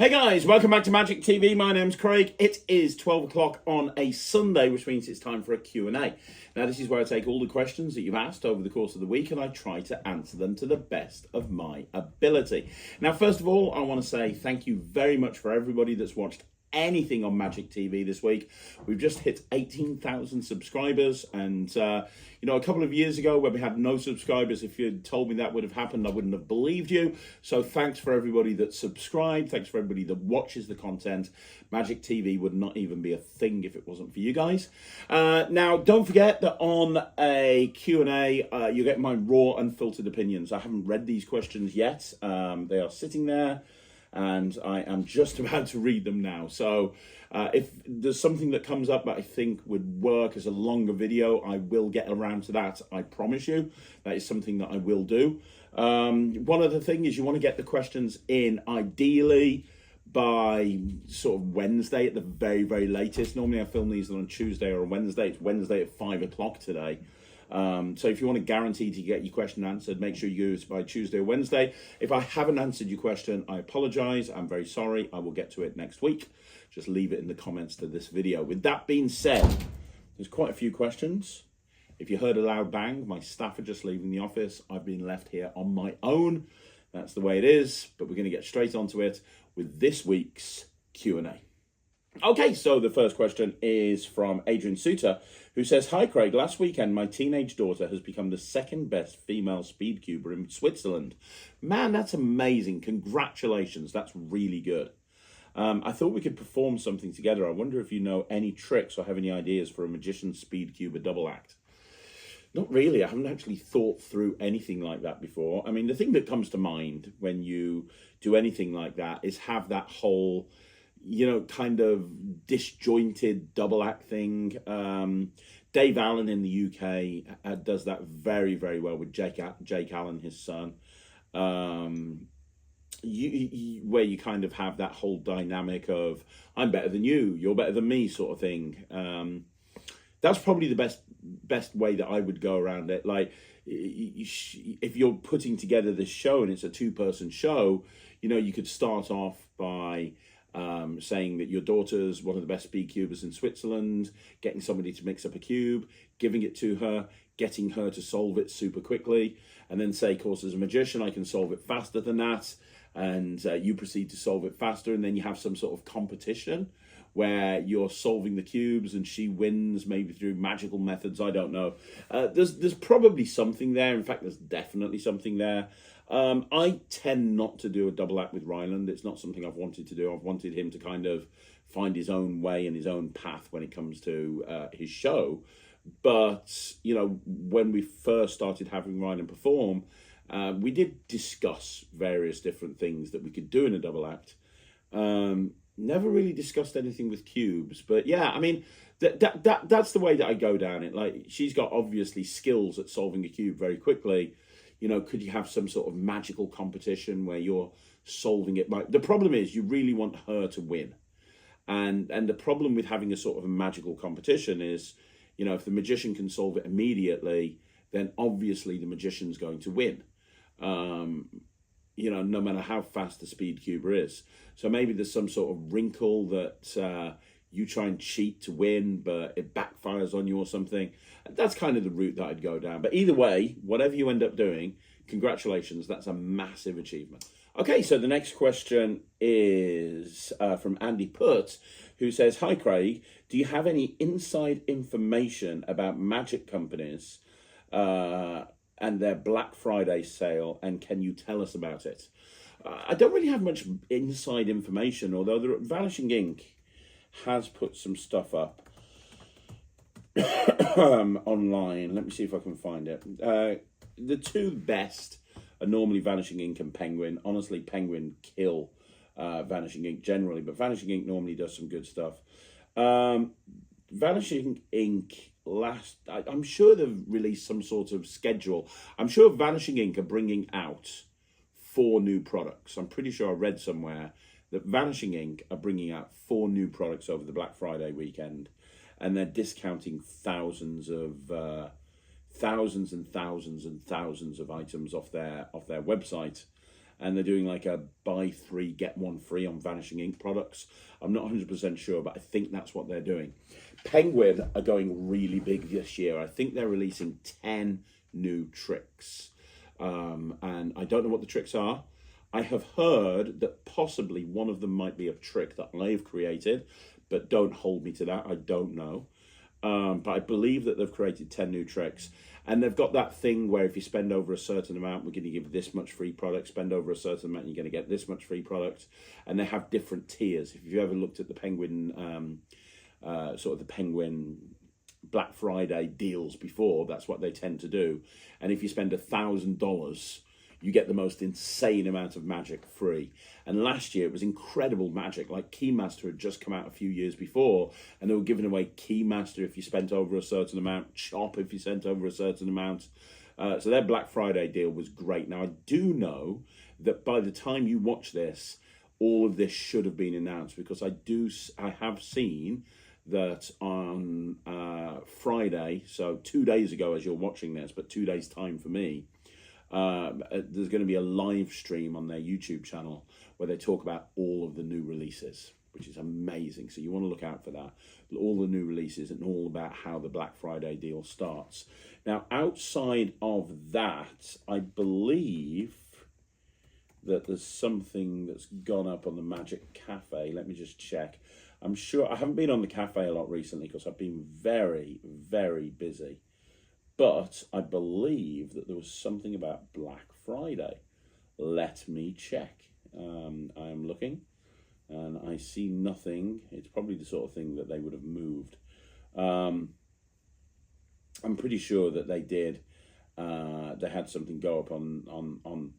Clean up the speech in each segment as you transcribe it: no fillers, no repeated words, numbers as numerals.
Hey guys, welcome back to Magic TV. My name's Craig. It is 12 o'clock on a Sunday, which means it's time for a Q&A. Now, this is where I take all the questions that you've asked over the course of the week and I try to answer them to the best of my ability. Now, first of all, I want to say thank you very much for everybody that's watched anything on Magic TV this week. We've just hit 18,000 subscribers, and you know, a couple of years ago when we had no subscribers, if you had told me that would have happened, I wouldn't have believed you. So thanks for everybody that subscribed, thanks for everybody that watches the content. Magic TV would not even be a thing if it wasn't for you guys. Now, don't forget that on a Q&A, you get my raw, unfiltered opinions. I haven't read these questions yet. They are sitting there, and I am just about to read them now. So if there's something that comes up that I think would work as a longer video, I will get around to that. I promise you. That is something that I will do. One other thing is you want to get the questions in ideally by sort of Wednesday at the very, very latest. Normally I film these on a Tuesday or a Wednesday. It's Wednesday at 5 o'clock today. So if you want to guarantee to get your question answered, make sure you do it by Tuesday or Wednesday. If I haven't answered your question, I apologize. I'm very sorry. I will get to it next week. Just leave it in the comments to this video. With that being said, there's quite a few questions. If you heard a loud bang, my staff are just leaving the office. I've been left here on my own. That's the way it is, but we're going to get straight onto it with this week's Q&A. Okay, so the first question is from Adrian Suter, who says, "Hi Craig, last weekend my teenage daughter has become the second best female Speedcuber in Switzerland. Man, that's amazing. Congratulations, that's really good. I thought we could perform something together. I wonder if you know any tricks or have any ideas for a magician Speedcuber double act." Not really. I haven't actually thought through anything like that before. I mean, the thing that comes to mind when you do anything like that is have that whole, you know, kind of disjointed double act thing. Dave Allen in the UK does that very, very well with Jake Allen, his son. Where you kind of have that whole dynamic of I'm better than you, you're better than me sort of thing. That's probably the best way that I would go around it. Like, if you're putting together this show and it's a two-person show, you know, you could start off by saying that your daughter's one of the best Speedcubers in Switzerland, getting somebody to mix up a cube, giving it to her, getting her to solve it super quickly, and then say, of course, as a magician, I can solve it faster than that, and you proceed to solve it faster, and then you have some sort of competition where you're solving the cubes and she wins, maybe through magical methods, I don't know. There's probably something there. In fact, there's definitely something there. I tend not to do a double act with Ryland. It's not something I've wanted to do. I've wanted him to kind of find his own way and his own path when it comes to his show. But, you know, when we first started having Ryland perform, we did discuss various different things that we could do in a double act. Never really discussed anything with cubes, but yeah, I mean, that's the way that I go down it. Like, she's got obviously skills at solving a cube very quickly. You know, could you have some sort of magical competition where you're solving it? The problem is you really want her to win. And the problem with having a sort of a magical competition is, you know, if the magician can solve it immediately, then obviously the magician's going to win. You know, no matter how fast the Speedcuber is. So maybe there's some sort of wrinkle that you try and cheat to win, but it backfires on you or something. That's kind of the route that I'd go down. But either way, whatever you end up doing, congratulations, that's a massive achievement. Okay, so the next question is from Andy Putt, who says, "Hi Craig, do you have any inside information about magic companies and their Black Friday sale, and can you tell us about it?" I don't really have much inside information, although the Vanishing Ink has put some stuff up online. Let me see if I can find it. The two best are normally Vanishing Ink and Penguin. Honestly, Penguin kill Vanishing Ink generally, but Vanishing Ink normally does some good stuff. Vanishing Ink I'm sure they've released some sort of schedule. I'm sure Vanishing Ink are bringing out 4 new products. I'm pretty sure I read somewhere that Vanishing Ink are bringing out 4 new products over the Black Friday weekend, and they're discounting thousands and thousands and thousands of items off their website. and they're doing like a buy 3 get 1 free on Vanishing Ink products. I'm not 100% sure, but I think that's what they're doing. Penguin are going really big this year. I think they're releasing 10 new tricks, and I don't know what the tricks are. I have heard that possibly one of them might be a trick that I've created, but don't hold me to that. I don't know. But I believe that they've created 10 new tricks. And they've got that thing where if you spend over a certain amount, we're going to give this much free product. Spend over a certain amount, you're going to get this much free product. And they have different tiers. If you've ever looked at the Penguin, sort of the Penguin Black Friday deals before, that's what they tend to do. And if you spend $1,000, you get the most insane amount of magic free. And last year it was incredible magic. Like Keymaster had just come out a few years before, and they were giving away Keymaster if you spent over a certain amount, Chop if you spent over a certain amount. So their Black Friday deal was great. Now I do know that by the time you watch this, all of this should have been announced, because I have seen that on Friday, so 2 days ago as you're watching this, but 2 days time for me, there's going to be a live stream on their YouTube channel where they talk about all of the new releases, which is amazing. So you want to look out for that. All the new releases and all about how the Black Friday deal starts. Now, outside of that, I believe that there's something that's gone up on the Magic Cafe. Let me just check. I'm sure I haven't been on the cafe a lot recently because I've been very, very busy. But I believe that there was something about Black Friday. Let me check. I am looking, and I see nothing. It's probably the sort of thing that they would have moved. I'm pretty sure that they did. They had something go up on.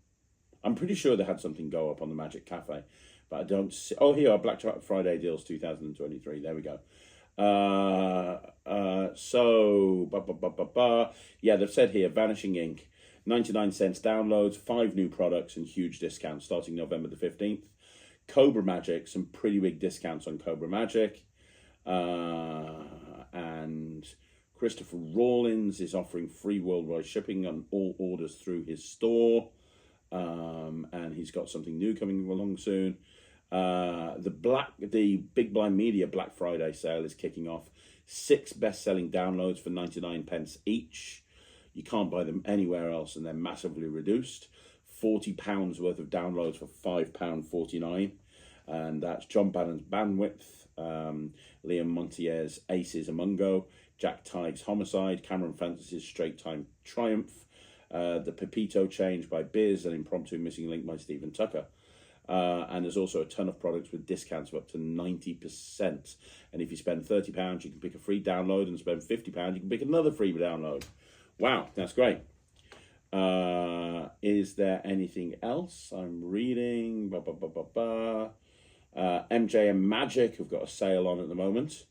I'm pretty sure they had something go up on the Magic Cafe, but I don't see. Oh, here are Black Friday deals 2023. There we go. Yeah, they've said here, Vanishing Ink, 99 cents downloads, 5 new products and huge discounts starting November the 15th. Cobra Magic, some pretty big discounts on Cobra Magic. And Christopher Rawlins is offering free worldwide shipping on all orders through his store. And he's got something new coming along soon. The Big Blind Media Black Friday sale is kicking off. 6 best-selling downloads for 99 pence each. You can't buy them anywhere else, and they're massively reduced. £40 worth of downloads for £5.49, and that's John Bannon's Bandwidth, Liam Montier's Aces Amungo, Jack Tighe's Homicide, Cameron Francis's Straight Time Triumph, the Pepito Change by Biz, and Impromptu Missing Link by Stephen Tucker. And there's also a ton of products with discounts of up to 90%. And if you spend £30, you can pick a free download, and spend £50, you can pick another free download. Wow, that's great. Is there anything else I'm reading? MJM Magic have got a sale on at the moment.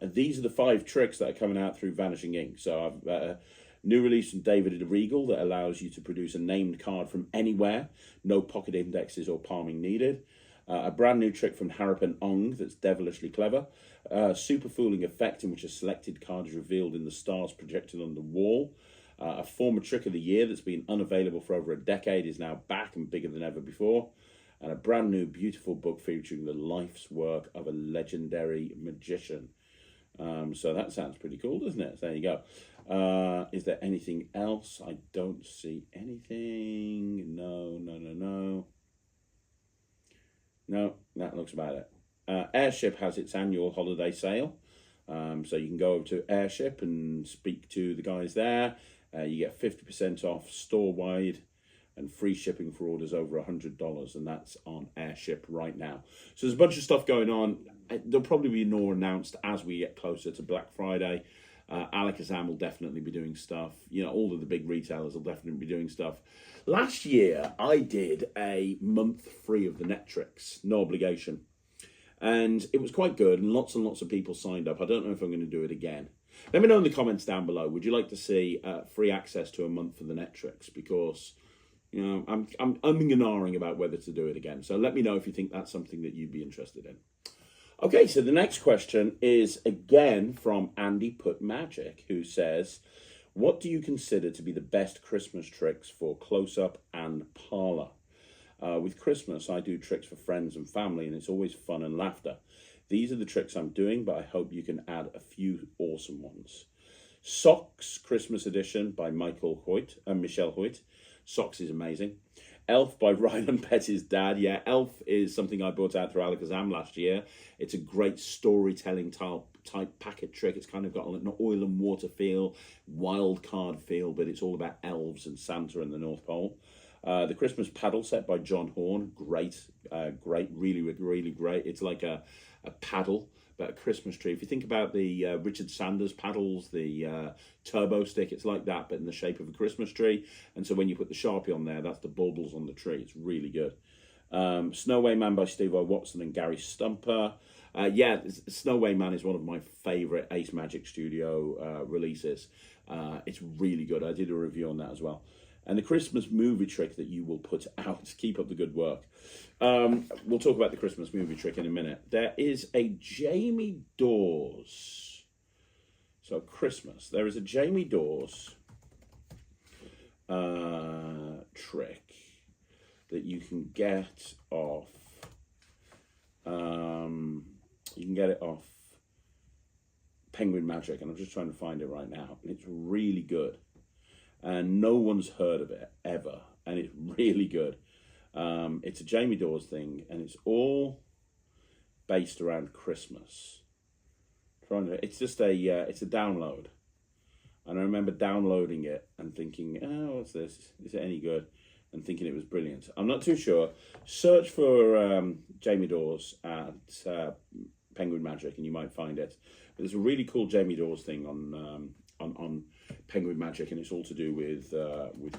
These are the 5 tricks that are coming out through Vanishing Ink. So I've new release from David Regal that allows you to produce a named card from anywhere, no pocket indexes or palming needed. A brand new trick from Harapan Ong that's devilishly clever. Super Fooling Effect, in which a selected card is revealed in the stars projected on the wall. A former trick of the year that's been unavailable for over a decade is now back and bigger than ever before. And a brand new beautiful book featuring the life's work of a legendary magician. So that sounds pretty cool, doesn't it? So there you go. Is there anything else? I don't see anything. No, that looks about it. Airship has its annual holiday sale. So you can go over to Airship and speak to the guys there. You get 50% off store-wide and free shipping for orders over $100, and that's on Airship right now. So there's a bunch of stuff going on. There'll probably be more announced as we get closer to Black Friday. Alakazam will definitely be doing stuff. You know, all of the big retailers will definitely be doing stuff. Last year, I did a month free of the Netrix, no obligation. And it was quite good, and lots of people signed up. I don't know if I'm going to do it again. Let me know in the comments down below. Would you like to see free access to a month for the Netrix? Because, you know, I'm umming and ahhing about whether to do it again. So let me know if you think that's something that you'd be interested in. Okay, so the next question is again from Andy Put Magic, who says, What do you consider to be the best Christmas tricks for close-up and parlour? With Christmas, I do tricks for friends and family, and it's always fun and laughter. These are the tricks I'm doing, but I hope you can add a few awesome ones. Socks Christmas Edition by Michelle Hoyt. Socks is amazing. Elf by Ryan Petty's dad. Yeah, Elf is something I brought out through Alakazam last year. It's a great storytelling type packet trick. It's kind of got an oil and water feel, wild card feel, but it's all about elves and Santa and the North Pole. The Christmas paddle set by John Horn. Great, really, really great. It's like a paddle, but a Christmas tree. If you think about the Richard Sanders paddles, the turbo stick, it's like that, but in the shape of a Christmas tree. And so when you put the Sharpie on there, that's the baubles on the tree. It's really good. Snowway Man by Steve O. Watson and Gary Stumper. Yeah, Snowway Man is one of my favourite Ace Magic Studio releases. It's really good. I did a review on that as well. And the Christmas movie trick that you will put out. Keep up the good work. We'll talk about the Christmas movie trick in a minute. There is a Jamie Dawes. So Christmas. There is a Jamie Dawes trick that you can get off. You can get it off Penguin Magic, and I'm just trying to find it right now. And it's really good. And no one's heard of it ever, and it's really good. It's a Jamie Dawes thing, and it's all based around Christmas. It's just it's a download, and I remember downloading it and thinking, oh, what's this? Is it any good? And thinking it was brilliant. I'm not too sure. Search for Jamie Dawes at Penguin Magic, and you might find it. But there's a really cool Jamie Dawes thing on Penguin Magic, and it's all to do with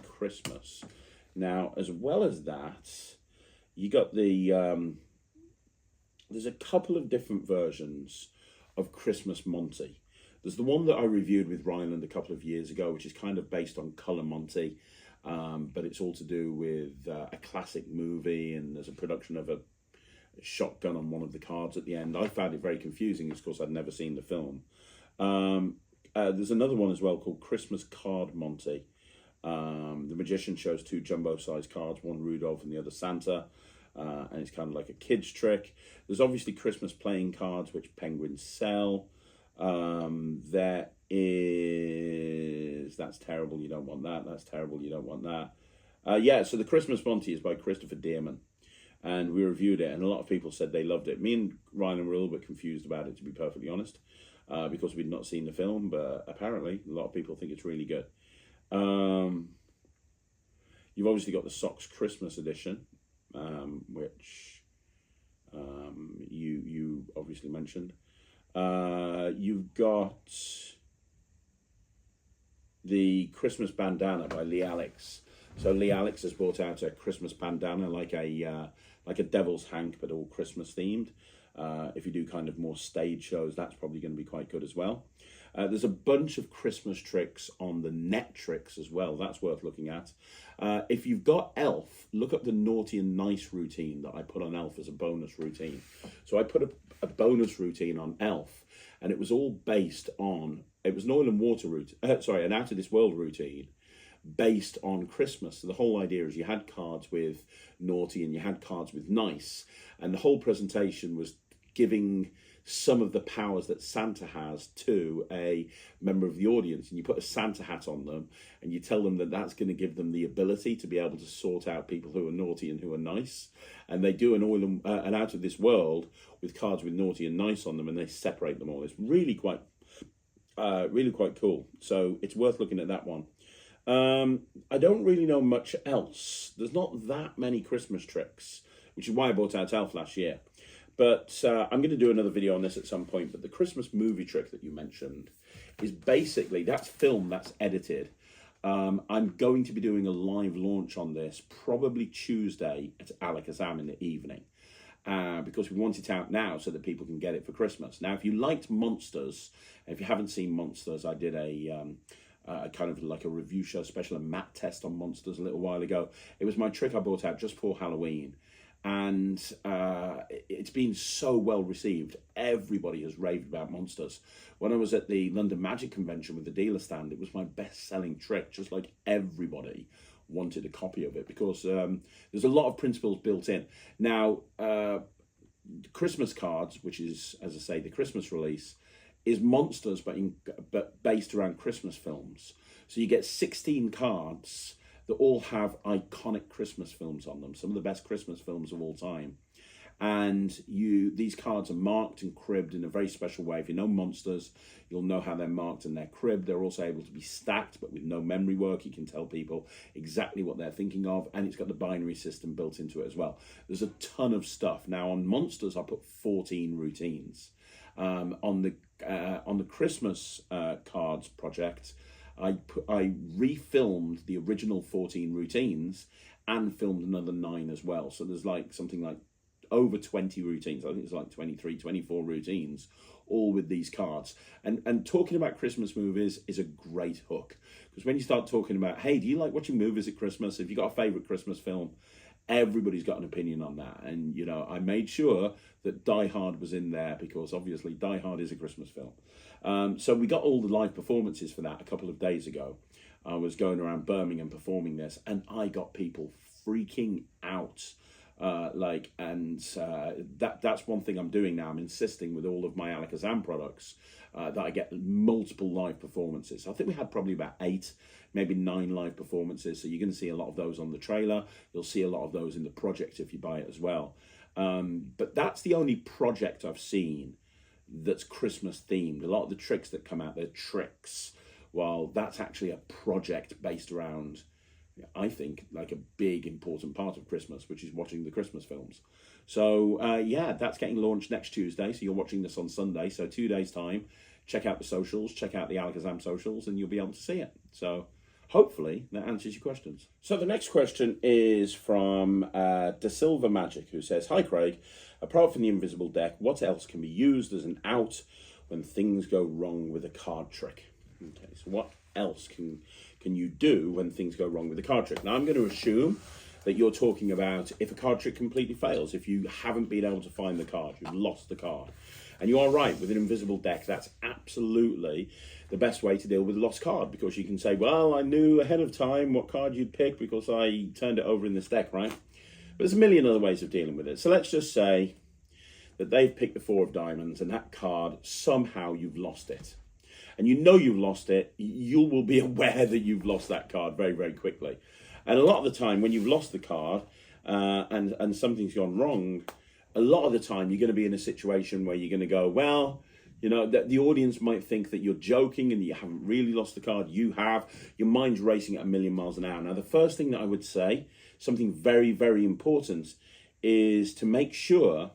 Christmas. Now, as well as that, you got the there's a couple of different versions of Christmas Monty. There's the one that I reviewed with Ryland a couple of years ago, which is kind of based on Colour Monty, but it's all to do with a classic movie, and there's a production of a shotgun on one of the cards at the end. I found it very confusing, of course I'd never seen the film. There's another one as well called Christmas Card Monty. The magician shows two jumbo-sized cards, one Rudolph and the other Santa, and it's kind of like a kid's trick. There's obviously Christmas playing cards, which penguins sell. There is... That's terrible, you don't want that. That's terrible, you don't want that. Yeah, so the Christmas Monty is by Christopher Dearman, and we reviewed it, and a lot of people said they loved it. Me and Ryan were a little bit confused about it, to be perfectly honest. Because we'd not seen the film, but apparently a lot of people think it's really good. You've obviously got the Socks Christmas Edition, which you obviously mentioned. You've got the Christmas Bandana by Lee Alex. So Lee Alex has brought out a Christmas bandana, like a devil's hank, but all Christmas themed. If you do kind of more stage shows, that's probably going to be quite good as well. There's a bunch of Christmas tricks on the Netrix as well. That's worth looking at. If you've got Elf, look up the Naughty and Nice routine that I put on Elf as a bonus routine. So I put a bonus routine on Elf, and it was all based on, it was an oil and water routine, an Out of This World routine, based on Christmas. So the whole idea is you had cards with Naughty and you had cards with Nice, and the whole presentation was giving some of the powers that Santa has to a member of the audience, and you put a Santa hat on them and you tell them that that's going to give them the ability to be able to sort out people who are naughty and who are nice. And they do an Out of This World with cards with Naughty and Nice on them, and they separate them all. It's really quite cool. So it's worth looking at that one. I don't really know much else. There's not that many Christmas tricks, which is why I bought out Elf last year. But I'm going to do another video on this at some point. But the Christmas movie trick that you mentioned is basically, that's film, that's edited. I'm going to be doing a live launch on this probably Tuesday at Alakazam in the evening. Because we want it out now so that people can get it for Christmas. Now, if you liked Monsters, if you haven't seen Monsters, I did a kind of like a review show special, a mat test on Monsters a little while ago. It was my trick I brought out just before Halloween. and it's been so well received. Everybody has raved about Monsters. When I was at the London Magic Convention with the dealer stand, it was my best-selling trick, just like everybody wanted a copy of it, because there's a lot of principles built in. Now, Christmas cards, which is, as I say, the Christmas release, is Monsters, but based around Christmas films. So you get 16 cards that all have iconic Christmas films on them, some of the best Christmas films of all time. And these cards are marked and cribbed in a very special way. If you know Monsters, you'll know how they're marked and they're cribbed. They're also able to be stacked, but with no memory work. You can tell people exactly what they're thinking of, and it's got the binary system built into it as well. There's a ton of stuff. Now, on Monsters, I put 14 routines. On the Christmas cards project, I refilmed the original 14 routines and filmed another 9 as well. So there's like something like over 20 routines. I think it's like 23, 24 routines, all with these cards. And talking about Christmas movies is a great hook, because when you start talking about, hey, do you like watching movies at Christmas? If you've got a favourite Christmas film, everybody's got an opinion on that. And, you know, I made sure that Die Hard was in there, because obviously Die Hard is a Christmas film. So we got all the live performances for that a couple of days ago. I was going around Birmingham performing this, and I got people freaking out. That's one thing I'm doing now. I'm insisting with all of my Alakazam products that I get multiple live performances. I think we had probably about 8, maybe 9 live performances. So you're going to see a lot of those on the trailer. You'll see a lot of those in the project if you buy it as well. But that's the only project I've seen that's Christmas themed. A lot of the tricks that come out, they're tricks. Well, that's actually a project based around, I think, like a big important part of Christmas, which is watching the Christmas films. So yeah, that's getting launched next Tuesday. So you're watching this on Sunday. So 2 days time, check out the socials, check out the Alakazam socials, and you'll be able to see it. So hopefully that answers your questions. So the next question is from Da Silva Magic, who says, "Hi Craig, apart from the invisible deck, what else can be used as an out when things go wrong with a card trick?" Okay, so what else can you do when things go wrong with a card trick? Now, I'm going to assume that you're talking about if a card trick completely fails, if you haven't been able to find the card, you've lost the card. And you are right, with an invisible deck, that's absolutely the best way to deal with a lost card, because you can say, well, I knew ahead of time what card you'd pick because I turned it over in this deck, right? But there's a million other ways of dealing with it. So let's just say that they've picked the 4 of diamonds, and that card, somehow you've lost it. And you know you've lost it, you will be aware that you've lost that card very, very quickly. And a lot of the time, when you've lost the card and something's gone wrong, a lot of the time you're going to be in a situation where you're going to go, well, you know, the audience might think that you're joking and you haven't really lost the card. You have. Your mind's racing at 1,000,000 miles an hour. Now, the first thing that I would say, something very, very important, is to make sure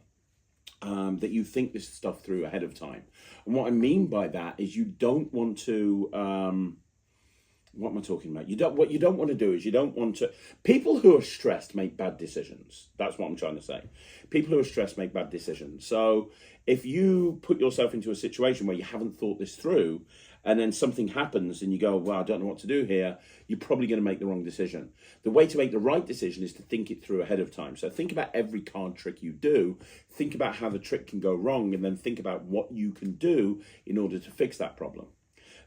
that you think this stuff through ahead of time. And what I mean by that is you don't want to, what am I talking about? What you don't want to do is you don't want to, people who are stressed make bad decisions. That's what I'm trying to say. People who are stressed make bad decisions. So if you put yourself into a situation where you haven't thought this through, and then something happens and you go, well, I don't know what to do here, you're probably going to make the wrong decision. The way to make the right decision is to think it through ahead of time. So think about every card trick you do, think about how the trick can go wrong, and then think about what you can do in order to fix that problem.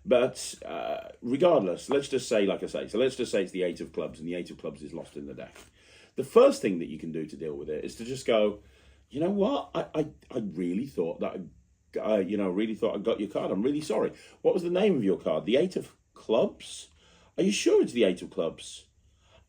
But regardless, let's just say, like I say, so let's just say it's the 8 of clubs and the 8 of clubs is lost in the deck. The first thing that you can do to deal with it is to just go, you know what, I really thought that really thought I got your card. I'm really sorry. What was the name of your card? The 8 of clubs? Are you sure it's the 8 of clubs?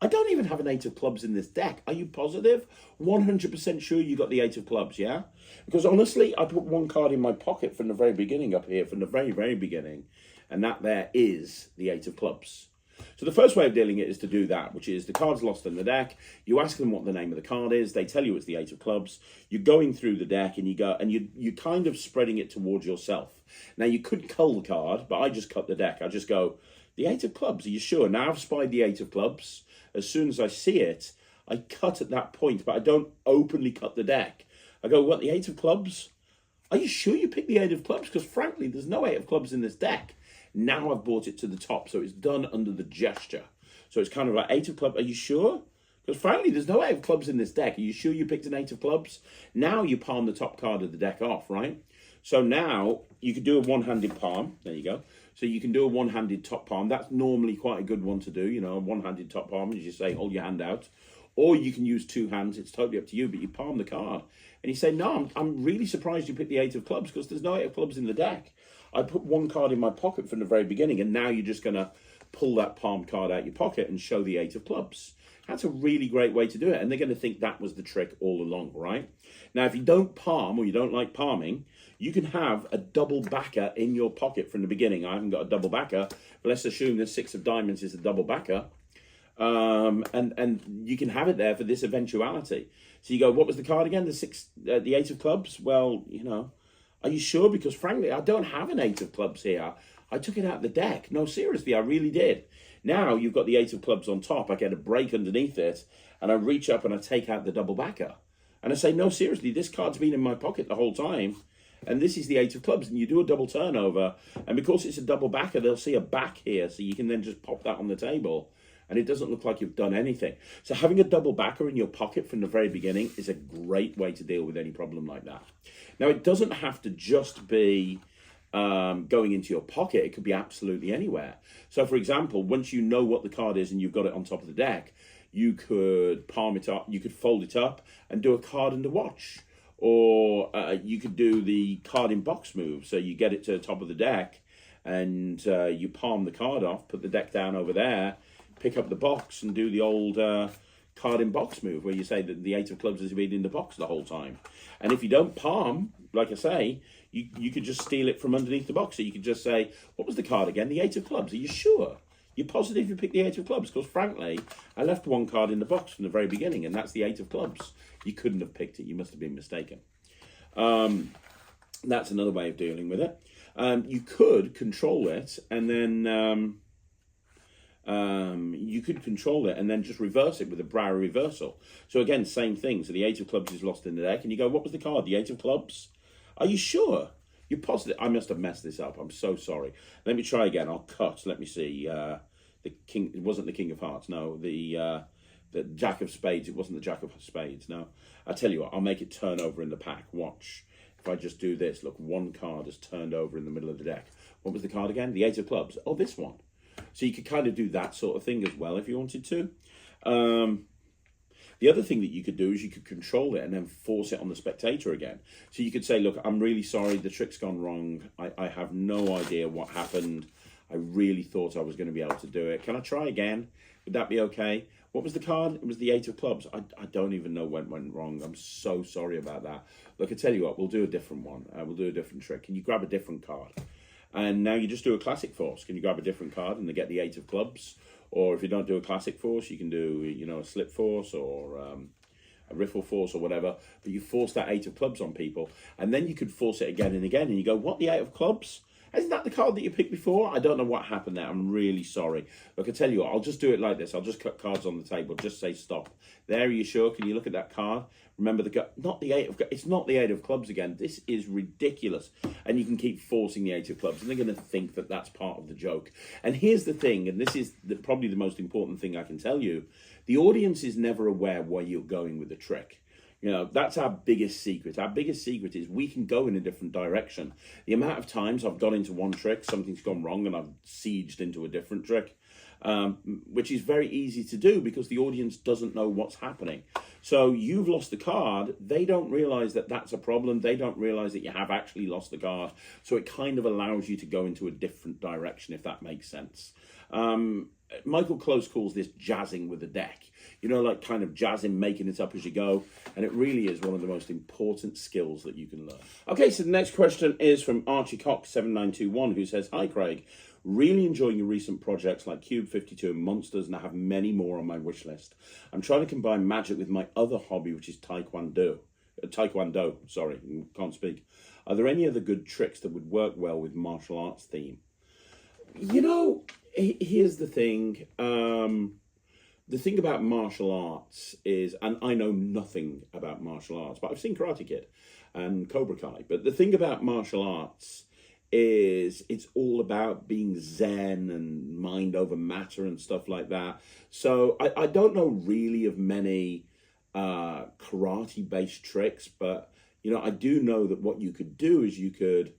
I don't even have an 8 of clubs in this deck. Are you positive? 100% sure you got the 8 of clubs, yeah? Because honestly, I put one card in my pocket from the very beginning up here, from the very, very beginning, and that there is the 8 of clubs. So the first way of dealing it is to do that, which is the card's lost in the deck. You ask them what the name of the card is. They tell you it's the 8 of clubs. You're going through the deck and you're kind of spreading it towards yourself. Now, you could cull the card, but I just cut the deck. I just go, the 8 of clubs, are you sure? Now I've spied the 8 of clubs. As soon as I see it, I cut at that point, but I don't openly cut the deck. I go, what, the 8 of clubs? Are you sure you picked the 8 of clubs? Because frankly, there's no 8 of clubs in this deck. Now I've brought it to the top, so it's done under the gesture. So it's kind of like 8 of clubs. Are you sure? Because frankly, there's no 8 of clubs in this deck. Are you sure you picked an 8 of clubs? Now you palm the top card of the deck off, right? So now you could do a one-handed palm. There you go. So you can do a one-handed top palm. That's normally quite a good one to do, you know, a one-handed top palm, as you say, hold your hand out. Or you can use 2 hands. It's totally up to you, but you palm the card. And you say, no, I'm really surprised you picked the 8 of clubs because there's no 8 of clubs in the deck. I put one card in my pocket from the very beginning, and now you're just going to pull that palmed card out your pocket and show the 8 of clubs. That's a really great way to do it, and they're going to think that was the trick all along, right? Now, if you don't palm or you don't like palming, you can have a double backer in your pocket from the beginning. I haven't got a double backer, but let's assume the 6 of diamonds is a double backer, and you can have it there for this eventuality. So you go, what was the card again? The 8 of clubs? Well, you know, are you sure? Because frankly, I don't have an 8 of clubs here. I took it out of the deck. No, seriously, I really did. Now you've got the 8 of clubs on top. I get a break underneath it, and I reach up and I take out the double backer. And I say, no, seriously, this card's been in my pocket the whole time, and this is the 8 of clubs. And you do a double turnover, and because it's a double backer, they'll see a back here, so you can then just pop that on the table, and it doesn't look like you've done anything. So having a double backer in your pocket from the very beginning is a great way to deal with any problem like that. Now, it doesn't have to just be going into your pocket. It could be absolutely anywhere. So for example, once you know what the card is and you've got it on top of the deck, you could palm it up, you could fold it up and do a card and a watch, or you could do the card in box move. So you get it to the top of the deck and you palm the card off, put the deck down over there, pick up the box and do the old card in box move where you say that the 8 of clubs has been in the box the whole time. And if you don't palm, like I say, you could just steal it from underneath the box. So you could just say, what was the card again? The 8 of clubs. Are you sure? You're positive you picked the 8 of clubs? Because frankly, I left one card in the box from the very beginning, and that's the 8 of clubs. You couldn't have picked it. You must have been mistaken. That's another way of dealing with it. You could control it, and then you could control it and then just reverse it with a brow reversal. So again, same thing. So the 8 of clubs is lost in the deck, and you go, what was the card? The 8 of clubs? Are you sure? You're positive? I must have messed this up. I'm so sorry. Let me try again. I'll cut. Let me see. The king. It wasn't the king of hearts. No. The jack of spades. It wasn't the jack of spades. No. I tell you what. I'll make it turn over in the pack. Watch. If I just do this, look, one card has turned over in the middle of the deck. What was the card again? The 8 of clubs. Oh, this one. So you could kind of do that sort of thing as well if you wanted to. The other thing that you could do is you could control it and then force it on the spectator again. So you could say, look, I'm really sorry, the trick's gone wrong. I have no idea what happened. I really thought I was going to be able to do it. Can I try again? Would that be okay? What was the card? It was the 8 of clubs. I don't even know what went wrong. I'm so sorry about that. Look, I tell you what, we'll do a different one. We'll do a different trick. Can you grab a different card? And now you just do a classic force. Can you grab a different card and they get the 8 of clubs? Or if you don't do a classic force, you can do, you know, a slip force or a riffle force or whatever. But you force that 8 of clubs on people. And then you could force it again and again. And you go, what, the 8 of clubs? Isn't that the card that you picked before? I don't know what happened there. I'm really sorry. Look, I tell you what, I'll just do it like this. I'll just cut cards on the table. Just say stop. There, are you sure? Can you look at that card? Remember not the 8 of, it's not the 8 of clubs again. This is ridiculous. And you can keep forcing the 8 of clubs, and they're going to think that that's part of the joke. And here's the thing, and this is probably the most important thing I can tell you. The audience is never aware where you're going with the trick. You know, that's our biggest secret. Our biggest secret is we can go in a different direction. The amount of times I've got into one trick, something's gone wrong, and I've sieged into a different trick, which is very easy to do because the audience doesn't know what's happening. So you've lost the card. They don't realize that that's a problem. They don't realize that you have actually lost the card. So it kind of allows you to go into a different direction, if that makes sense. Michael Close calls this jazzing with the deck. You know, like kind of jazzing, making it up as you go. And it really is one of the most important skills that you can learn. Okay, so the next question is from Archie Cox 7921, who says, hi, Craig. Really enjoying your recent projects like Cube 52 and Monsters, and I have many more on my wish list. I'm trying to combine magic with my other hobby, which is Taekwondo. Sorry, can't speak. Are there any other good tricks that would work well with martial arts theme? You know, here's the thing. The thing about martial arts is, and I know nothing about martial arts, but I've seen Karate Kid and Cobra Kai. But the thing about martial arts is it's all about being zen and mind over matter and stuff like that. So I don't know really of many karate based tricks, but I do know that what you could do is you could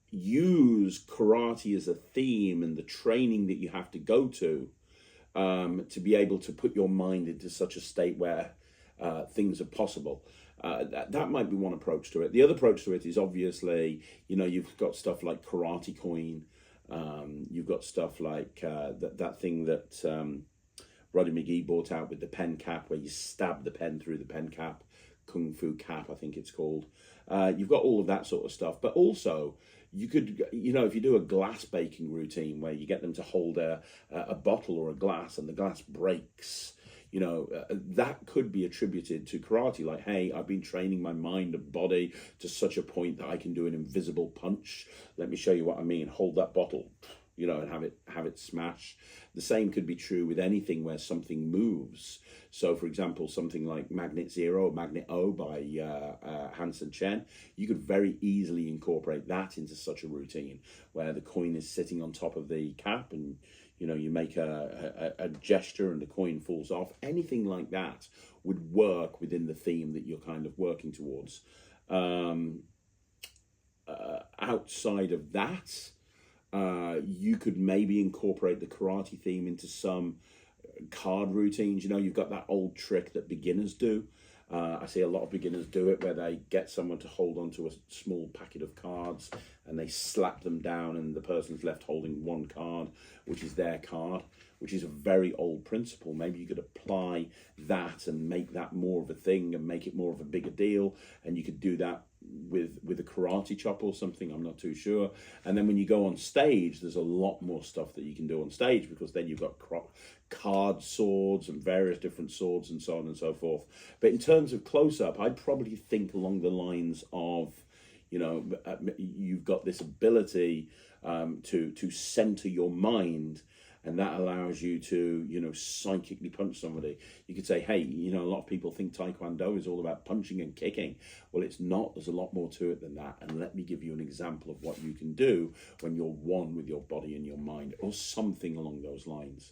use karate as a theme and the training that you have to go to be able to put your mind into such a state where things are possible. That might be one approach to it. The other approach to it is obviously, you've got stuff like Karate Coin. You've got stuff like that thing that Roddy McGee brought out with the pen cap, where you stab the pen through the pen cap. Kung Fu Cap, I think it's called. You've got all of that sort of stuff. But also, you could, if you do a glass baking routine where you get them to hold a bottle or a glass and the glass breaks, that could be attributed to karate. Like, hey, I've been training my mind and body to such a point that I can do an invisible punch. Let me show you what I mean. Hold that bottle, and have it smash. The same could be true with anything where something moves. So, for example, something like Magnet Zero or Magnet O by Hansen Chen, you could very easily incorporate that into such a routine where the coin is sitting on top of the cap and you make a gesture and the coin falls off. Anything like that would work within the theme that you're kind of working towards. Outside of that, you could maybe incorporate the karate theme into some card routines. You've got that old trick that beginners do. I see a lot of beginners do it where they get someone to hold onto a small packet of cards and they slap them down and the person's left holding one card, which is their card, which is a very old principle. Maybe you could apply that and make that more of a thing and make it more of a bigger deal. And you could do that with a karate chop or something, I'm not too sure. And then when you go on stage, there's a lot more stuff that you can do on stage, because then you've got card swords and various different swords and so on and so forth. But in terms of close-up, I'd probably think along the lines of, you've got this ability to center your mind, and that allows you to, psychically punch somebody. You could say, hey, a lot of people think Taekwondo is all about punching and kicking. Well, it's not. There's a lot more to it than that. And let me give you an example of what you can do when you're one with your body and your mind, or something along those lines.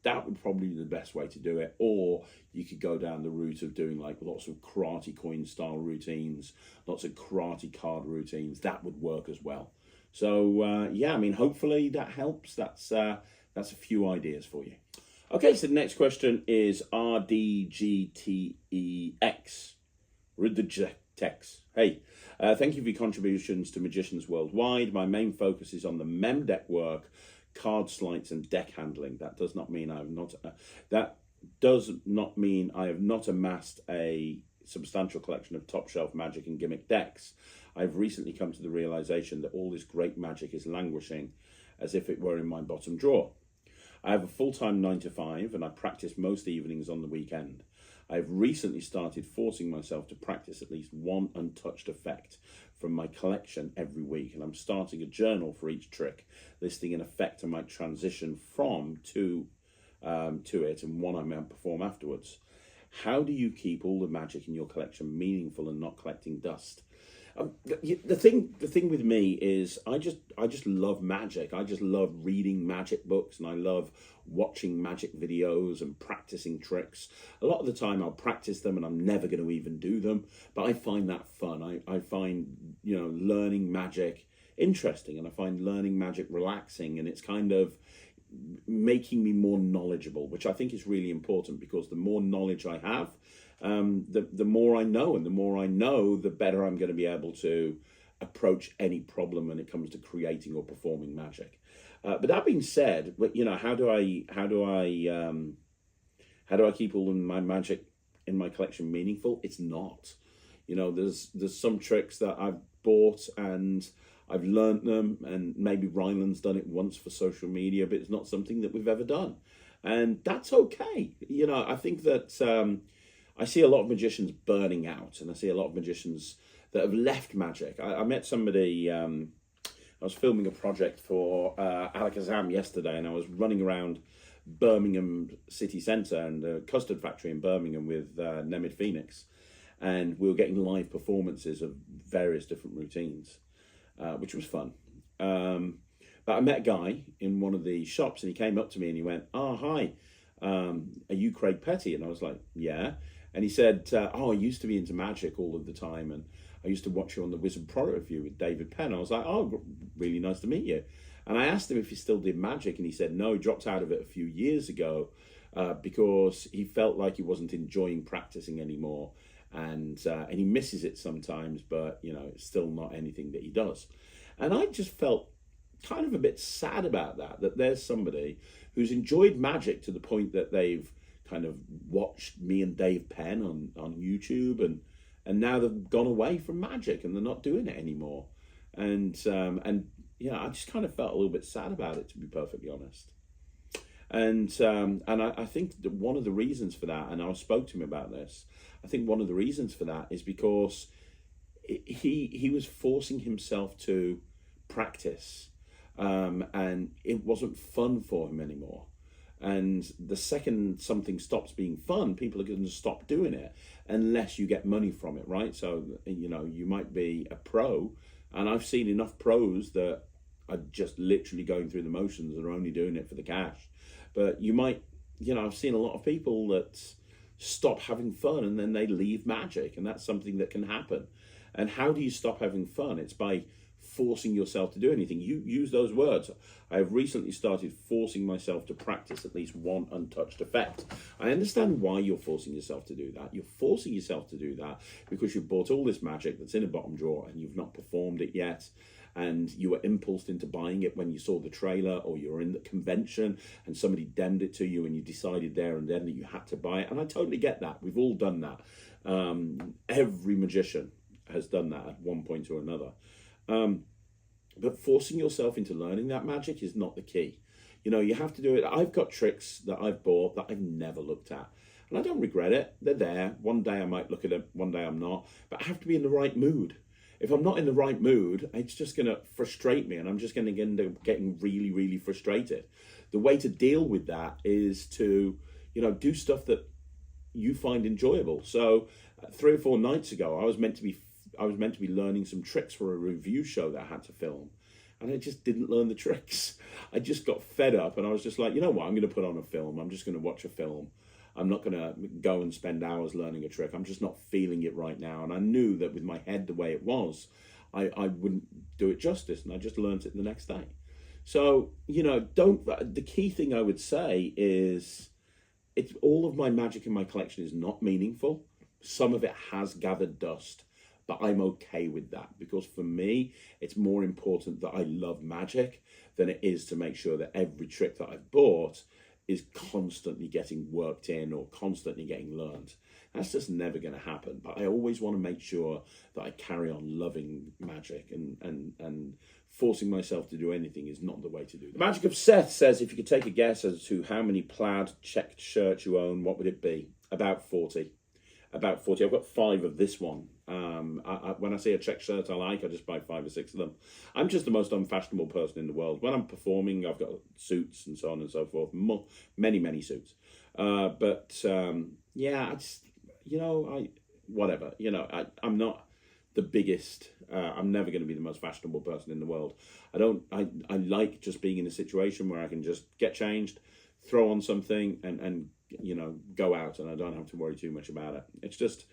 That would probably be the best way to do it. Or you could go down the route of doing like lots of Karate Coin style routines, lots of karate card routines. That would work as well. So hopefully that helps. That's a few ideas for you. Okay, so the next question is RDGTEX. Ridgetex. Hey, thank you for your contributions to magicians worldwide. My main focus is on the Mem Deck work, card sleights and deck handling. That does not mean I have not amassed a substantial collection of top shelf magic and gimmick decks. I've recently come to the realization that all this great magic is languishing as if it were in my bottom drawer. I have a full-time 9 to 5 and I practice most evenings on the weekend. I've recently started forcing myself to practice at least one untouched effect from my collection every week, and I'm starting a journal for each trick, listing an effect I might transition from to it and one I might perform afterwards. How do you keep all the magic in your collection meaningful and not collecting dust? The thing with me is I just love magic. I just love reading magic books, and I love watching magic videos and practicing tricks. A lot of the time I'll practice them and I'm never going to even do them, but I find that fun. I find learning magic interesting, and I find learning magic relaxing, and it's kind of making me more knowledgeable, which I think is really important, because the more knowledge I have, the more I know, and the more I know, the better I'm going to be able to approach any problem when it comes to creating or performing magic. But that being said, how do I keep all of my magic in my collection meaningful? It's not. There's some tricks that I've bought and I've learnt them, and maybe Ryland's done it once for social media, but it's not something that we've ever done, and that's okay. I think that I see a lot of magicians burning out, and I see a lot of magicians that have left magic. I met somebody, I was filming a project for Alakazam yesterday, and I was running around Birmingham city centre and the custard factory in Birmingham with Nemid Phoenix, and we were getting live performances of various different routines. which was fun. But I met a guy in one of the shops, and he came up to me and he went, "Oh, hi, are you Craig Petty?" And I was like, "Yeah." And he said, "Oh, I used to be into magic all of the time, and I used to watch you on the Wizard Product Review with David Penn." I was like, "Oh, really nice to meet you." And I asked him if he still did magic, and he said no, he dropped out of it a few years ago because he felt like he wasn't enjoying practicing anymore, and he misses it sometimes, but it's still not anything that he does. And I just felt kind of a bit sad about that there's somebody who's enjoyed magic to the point that they've kind of watched me and Dave Penn on YouTube, and now they've gone away from magic and they're not doing it anymore. And I just kind of felt a little bit sad about it, to be perfectly honest. And I think that one of the reasons for that, and I spoke to him about this, I think one of the reasons for that is because he was forcing himself to practice, and it wasn't fun for him anymore. And the second something stops being fun, people are going to stop doing it unless you get money from it, right? So, you might be a pro, and I've seen enough pros that are just literally going through the motions and are only doing it for the cash. But you might, I've seen a lot of people that stop having fun and then they leave magic, and that's something that can happen. And how do you stop having fun? It's by forcing yourself to do anything. You use those words. I have recently started forcing myself to practice at least one untouched effect. I understand why you're forcing yourself to do that. You're forcing yourself to do that because you've bought all this magic that's in a bottom drawer and you've not performed it yet. And you were impulsed into buying it when you saw the trailer, or you were in the convention and somebody demmed it to you and you decided there and then that you had to buy it. And I totally get that. We've all done that. Every magician has done that at one point or another. But forcing yourself into learning that magic is not the key. You have to do it. I've got tricks that I've bought that I've never looked at. And I don't regret it. They're there. One day I might look at them, one day I'm not. But I have to be in the right mood. If I'm not in the right mood, it's just going to frustrate me, and I'm just going to end up getting really, really frustrated. The way to deal with that is to, do stuff that you find enjoyable. So 3 or 4 nights ago, I was meant to be learning some tricks for a review show that I had to film, and I just didn't learn the tricks. I just got fed up, and I was just like, you know what, I'm going to put on a film. I'm just going to watch a film. I'm not going to go and spend hours learning a trick. I'm just not feeling it right now. And I knew that with my head the way it was, I wouldn't do it justice, and I just learned it the next day. So, the key thing I would say is it's all of my magic in my collection is not meaningful. Some of it has gathered dust, but I'm okay with that, because for me, it's more important that I love magic than it is to make sure that every trick that I've bought is constantly getting worked in or constantly getting learned. That's just never going to happen. But I always want to make sure that I carry on loving magic, and forcing myself to do anything is not the way to do that. The Magic of Seth says, if you could take a guess as to how many plaid checked shirts you own, what would it be? About 40. About 40. I've got 5 of this one. When I see a check shirt I like, I just buy 5 or 6 of them. I'm just the most unfashionable person in the world. When I'm performing, I've got suits and so on and so forth. Many suits. Yeah, I just, whatever. I'm not the biggest. I'm never going to be the most fashionable person in the world. I like just being in a situation where I can just get changed, throw on something, and go out, and I don't have to worry too much about it. It's just,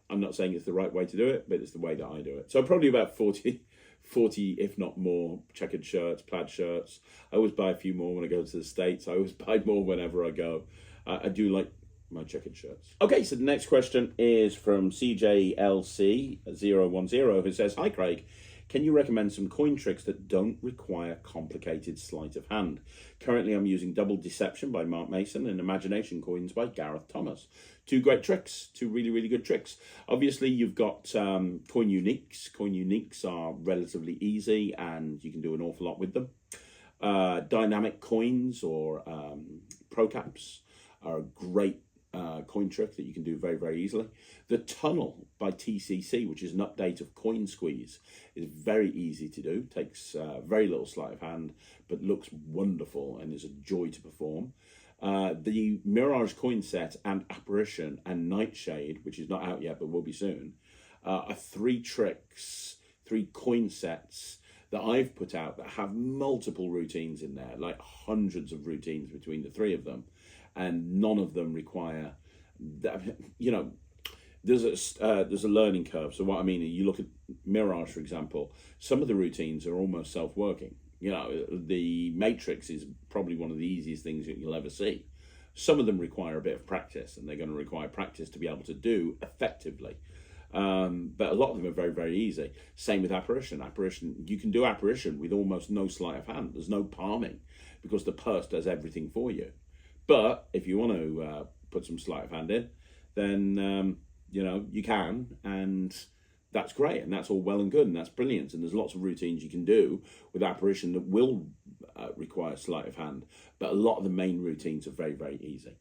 I'm not saying it's the right way to do it, but it's the way that I do it. So probably about 40, if not more, checkered shirts, plaid shirts. I always buy a few more when I go to the States. I always buy more whenever I go. I do like my checkered shirts. Okay, so the next question is from CJLC010, who says, "Hi Craig, can you recommend some coin tricks that don't require complicated sleight of hand? Currently, I'm using Double Deception by Mark Mason and Imagination Coins by Gareth Thomas. 2 great tricks, 2 really, really good tricks. Obviously, you've got coin uniques. Coin uniques are relatively easy, and you can do an awful lot with them. Dynamic coins or pro caps are a great coin trick that you can do very, very easily. The Tunnel by TCC, which is an update of Coin Squeeze, is very easy to do. Takes very little sleight of hand, but looks wonderful and is a joy to perform. The Mirage coin set and Apparition and Nightshade, which is not out yet but will be soon, are 3 3 coin sets that I've put out that have multiple routines in there, like hundreds of routines between the 3 of them, and none of them require, you know, there's a learning curve. So what I mean, you look at Mirage, for example, some of the routines are almost self-working. You know, the Matrix is probably one of the easiest things that you'll ever see. Some of them require a bit of practice, and they're going to require practice to be able to do effectively. But a lot of them are very, very easy. Same with apparition. Apparition, you can do apparition with almost no sleight of hand. There's no palming because the purse does everything for you. But if you want to put some sleight of hand in, then you know, you can, and that's great, and that's all well and good, and that's brilliant. And there's lots of routines you can do with apparition that will require sleight of hand, but a lot of the main routines are very, very easy.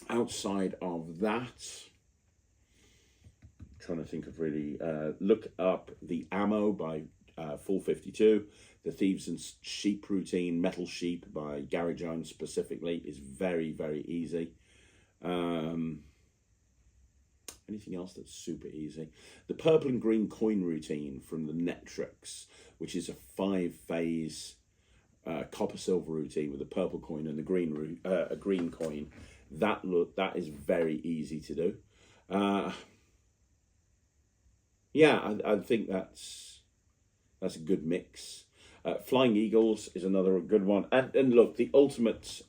Outside of that, trying to think of really, look up the Ammo by Full 52. The Thieves and Sheep routine, Metal Sheep by Gary Jones specifically, is very, very easy. Anything else that's super easy? The Purple and Green coin routine from the Netrix, which is a 5-phase copper silver routine with a purple coin and a green coin. That is very easy to do. Yeah, I think that's a good mix. Flying Eagles is another good one. And look, the ultimate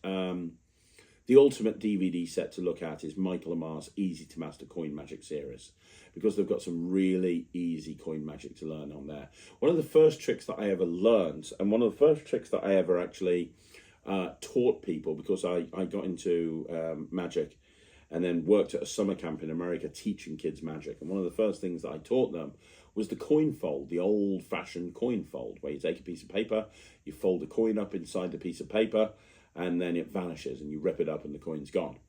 DVD set to look at is Michael Amar's Easy to Master Coin Magic series, because they've got some really easy coin magic to learn on there. One of the first tricks that I ever learned, and one of the first tricks that I ever actually taught people, because I got into magic and then worked at a summer camp in America teaching kids magic. And one of the first things that I taught them was the coin fold, the old-fashioned coin fold, where you take a piece of paper, you fold a coin up inside the piece of paper, and then it vanishes, and you rip it up and the coin's gone.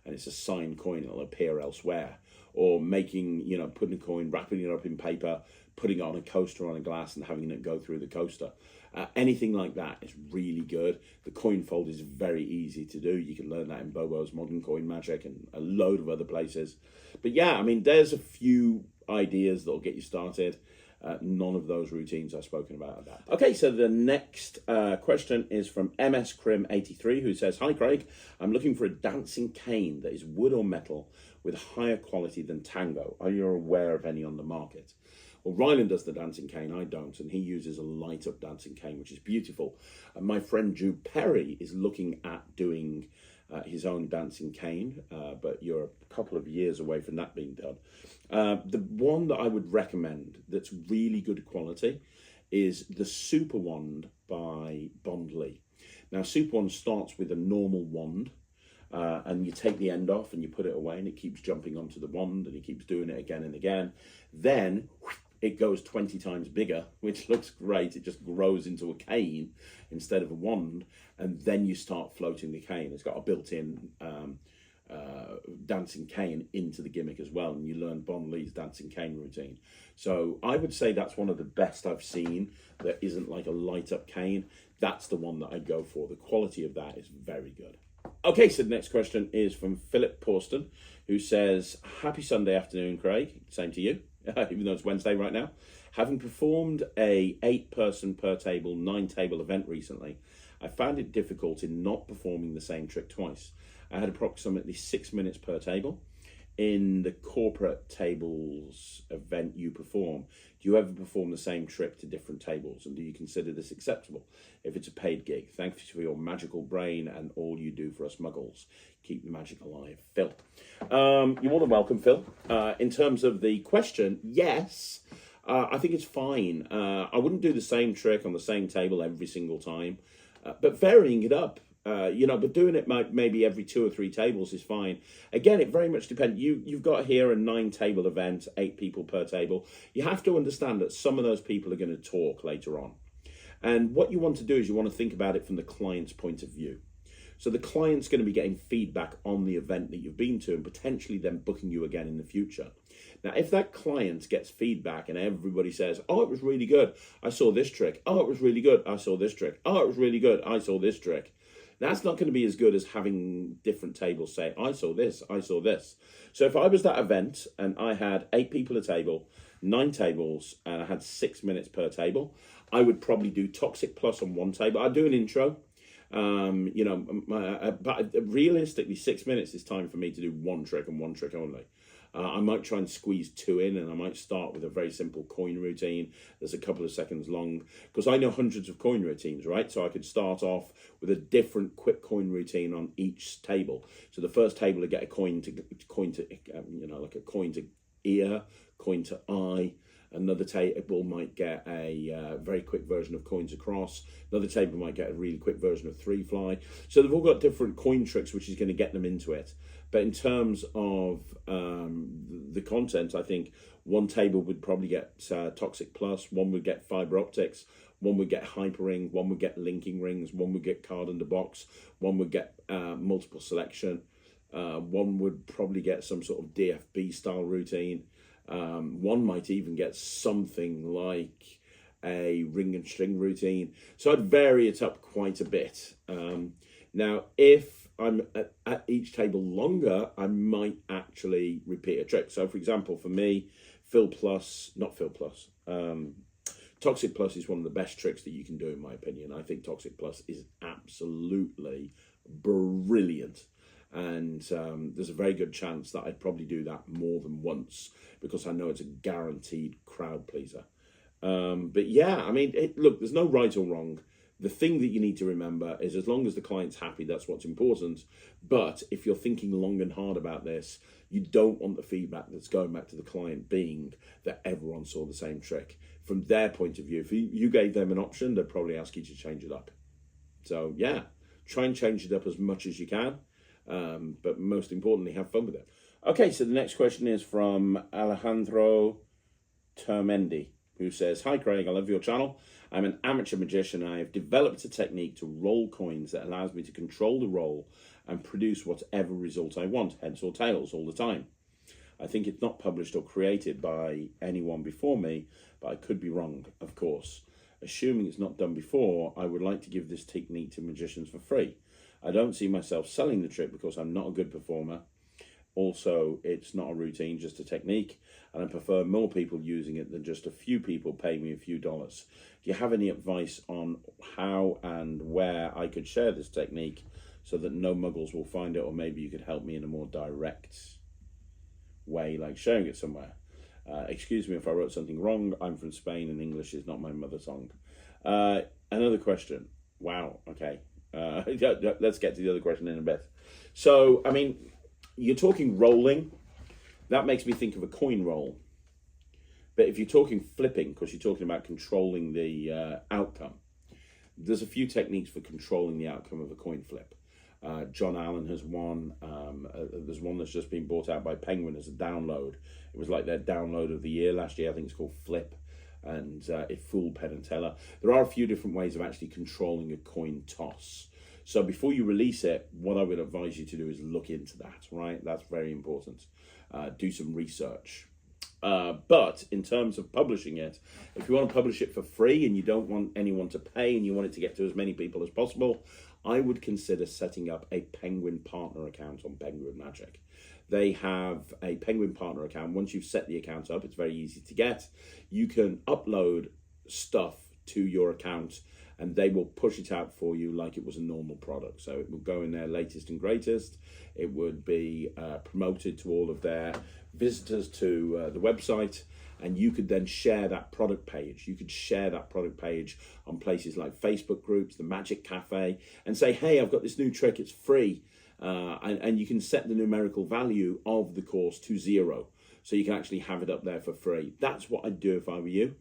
And it's a signed coin, it'll appear elsewhere. Or making, you know, putting a coin, wrapping it up in paper, putting it on a coaster on a glass and having it go through the coaster. Anything like that is really good. The coin fold is very easy to do. You can learn that in Bobo's Modern Coin Magic and a load of other places. But yeah, I mean, there's a few ideas that'll get you started. None of those routines I've spoken about are that. Okay, so the next question is from MSCrim83, who says, "Hi Craig, I'm looking for a dancing cane that is wood or metal with higher quality than Tango. Are you aware of any on the market?" Well, Ryland does the dancing cane, I don't, and he uses a light-up dancing cane, which is beautiful. And my friend Jude Perry is looking at doing his own dancing cane, but you're a couple of years away from that being done. The one that I would recommend that's really good quality is the Super Wand by Bond Lee. Now, Super Wand starts with a normal wand, and you take the end off and you put it away, and it keeps jumping onto the wand, and he keeps doing it again and again. Then it goes 20 times bigger, which looks great. It just grows into a cane instead of a wand, and then you start floating the cane. It's got a built-in dancing cane into the gimmick as well, and you learn Bond Lee's dancing cane routine. So I would say that's one of the best I've seen that isn't like a light-up cane. That's the one that I go for. The quality of that is very good. Okay, so the next question is from Philip Porston, who says, "Happy Sunday afternoon, Craig." Same to you, even though it's Wednesday right now. "Having performed a 8-person per table, 9-table event recently, I found it difficult in not performing the same trick twice. I had approximately 6 minutes per table. In the corporate tables event you perform, do you ever perform the same trick to different tables, and do you consider this acceptable if it's a paid gig? Thanks for your magical brain and all you do for us muggles. Keep the magic alive, Phil." You're more than welcome, Phil. In terms of the question, yes, I think it's fine. I wouldn't do the same trick on the same table every single time, but varying it up. But doing it maybe every 2 or 3 tables is fine. Again, it very much depends. You've got here a 9-table event, 8 people per table. You have to understand that some of those people are going to talk later on. And what you want to do is you want to think about it from the client's point of view. So the client's going to be getting feedback on the event that you've been to and potentially then booking you again in the future. Now, if that client gets feedback and everybody says, "Oh, it was really good, I saw this trick. Oh, it was really good, I saw this trick. Oh, it was really good, I saw this trick." That's not going to be as good as having different tables say, "I saw this, I saw this." So if I was that event and I had 8 people at a table 9 tables and I had 6 minutes per table, I would probably do Toxic Plus on one table. I'd do an intro. You know, but realistically, 6 minutes is time for me to do one trick and one trick only. I might try and squeeze 2 in, and I might start with a very simple coin routine that's a couple of seconds long, because I know hundreds of coin routines, right? So I could start off with a different quick coin routine on each table. So the first table, I get a coin to you know, like a coin to ear, coin to eye. Another table might get a very quick version of coins across. Another table might get a really quick version of 3 fly. So they've all got different coin tricks, which is going to get them into it. But in terms of the content, I think one table would probably get Toxic Plus, one would get Fiber Optics, one would get Hyperring, one would get Linking Rings, one would get Card Under Box, one would get Multiple Selection, one would probably get some sort of DFB style routine. One might even get something like a ring and string routine. So I'd vary it up quite a bit. Now, if I'm at each table longer, I might actually repeat a trick. So, for example, for me, Toxic Plus is one of the best tricks that you can do, in my opinion. I think Toxic Plus is absolutely brilliant. And there's a very good chance that I'd probably do that more than once, because I know it's a guaranteed crowd pleaser. But yeah, I mean, look, there's no right or wrong. The thing that you need to remember is, as long as the client's happy, that's what's important. But if you're thinking long and hard about this, you don't want the feedback that's going back to the client being that everyone saw the same trick. From their point of view, if you gave them an option, they'd probably ask you to change it up. So yeah, try and change it up as much as you can. But most importantly, have fun with it. Okay, so the next question is from Alejandro Termendi, who says, "Hi Craig, I love your channel. I'm an amateur magician and I have developed a technique to roll coins that allows me to control the roll and produce whatever result I want, heads or tails, all the time. I think it's not published or created by anyone before me, but I could be wrong, of course. Assuming it's not done before, I would like to give this technique to magicians for free. I don't see myself selling the trick because I'm not a good performer. Also, it's not a routine, just a technique, and I prefer more people using it than just a few people paying me a few dollars. Do you have any advice on how and where I could share this technique so that no muggles will find it, or maybe you could help me in a more direct way, like sharing it somewhere? Excuse me if I wrote something wrong. I'm from Spain and English is not my mother tongue." Another question. Wow, okay. Let's get to the other question in a bit. So, I mean, you're talking rolling. That makes me think of a coin roll. But if you're talking flipping, because you're talking about controlling the outcome, there's a few techniques for controlling the outcome of a coin flip. John Allen has one. There's one that's just been bought out by Penguin as a download. It was like their download of the year last year. I think it's called Flip. And it fooled Penn and Teller. There are a few different ways of actually controlling a coin toss. So before you release it, what I would advise you to do is look into that, right? That's very important. Do some research. But in terms of publishing it, if you want to publish it for free and you don't want anyone to pay and you want it to get to as many people as possible, I would consider setting up a Penguin partner account on Penguin Magic. They have a Penguin partner account. Once you've set the account up, it's very easy to get. You can upload stuff to your account and they will push it out for you like it was a normal product. So it will go in their latest and greatest. It would be promoted to all of their visitors to the website, and you could then share that product page. You could share that product page on places like Facebook groups, the Magic Cafe, and say, hey, I've got this new trick, it's free. And you can set the numerical value of the course to 0. So you can actually have it up there for free. That's what I'd do if I were you.